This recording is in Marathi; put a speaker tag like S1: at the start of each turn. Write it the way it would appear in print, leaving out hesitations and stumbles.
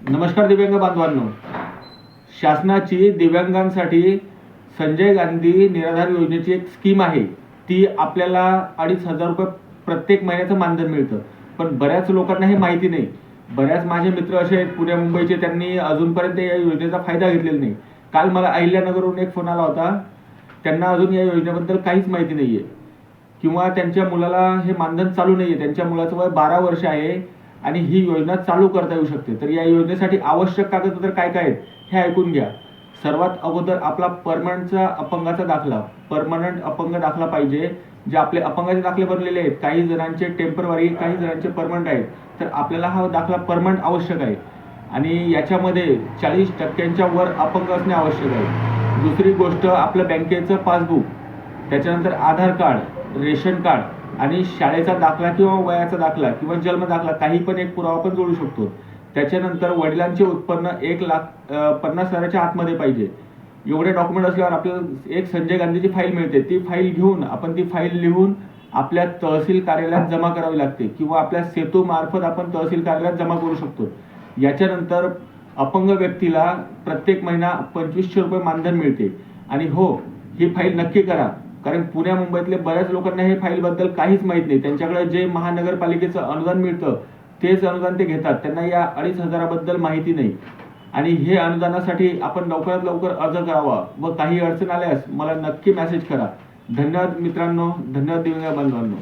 S1: नमस्कार दिव्यांग बांधवांनो, शासनाची दिव्यांगांसाठी संजय गांधी निराधार योजनेची एक स्कीम आहे. ती आपल्याला 2,500 रुपये प्रत्येक महिन्याचं मानधन मिळतं. पण बऱ्याच लोकांना हे माहिती नाही. बऱ्याच माझे मित्र असे आहेत पुणे मुंबईचे, त्यांनी अजूनपर्यंत या योजनेचा फायदा घेतलेला नाही. काल मला अहिल्यानगरहून एक फोन आला होता. त्यांना अजून या योजनेबद्दल काहीच माहिती नाहीये किंवा त्यांच्या मुलाला हे मानधन चालू नाहीये. त्यांच्या मुलाचं वय 12 वर्ष आहे आणि ही योजना चालू करता येऊ शकते. तर या योजनेसाठी आवश्यक कागदपत्र काय काय आहेत हे ऐकून घ्या. सर्वात अगोदर आपला परमनंटचा अपंगाचा दाखला, परमनंट अपंग दाखला पाहिजे. जे आपले अपंगाचे दाखले बनलेले आहेत, काही जणांचे टेम्पररी, काही जणांचे परमनंट आहेत, तर आपल्याला हा दाखला परमनंट आवश्यक आहे आणि याच्यामध्ये 40% वर अपंग असणे आवश्यक आहे. दुसरी गोष्ट, आपलं बँकेचं पासबुक, त्याच्यानंतर आधार कार्ड, रेशन कार्ड आणि शाळेचा दाखला किंवा वयाचा दाखला किंवा जन्म दाखला, काही पण एक पुरावा आपण जोडू शकतो. त्याच्यानंतर वडिलांचे उत्पन्न 1,50,000च्या आतमध्ये पाहिजे. एवढे डॉक्युमेंट असल्यावर आपल्याला एक संजय गांधीची फाईल मिळते. ती फाईल घेऊन आपण ती फाईल लिहून आपल्या तहसील कार्यालयात जमा करावी लागते किंवा आपल्या सेतू मार्फत आपण तहसील कार्यालयात जमा करू शकतो. याच्यानंतर अपंग व्यक्तीला प्रत्येक महिना 2,500 रुपये मानधन मिळते. आणि हो, ही फाईल नक्की करा, कारण पुण्या मुंबईतले बऱ्याच लोकांना हे फाईलबद्दल काहीच माहीत नाही. त्यांच्याकडे जे महानगरपालिकेचं अनुदान मिळतं तेच अनुदान ते घेतात. त्यांना या 2,500 बद्दल माहिती नाही आणि हे अनुदानासाठी आपण लवकरात लवकर अर्ज करावा व काही अडचण आल्यास मला नक्की मेसेज करा. धन्यवाद मित्रांनो, धन्यवाद दिव्यांग बांधवांनो.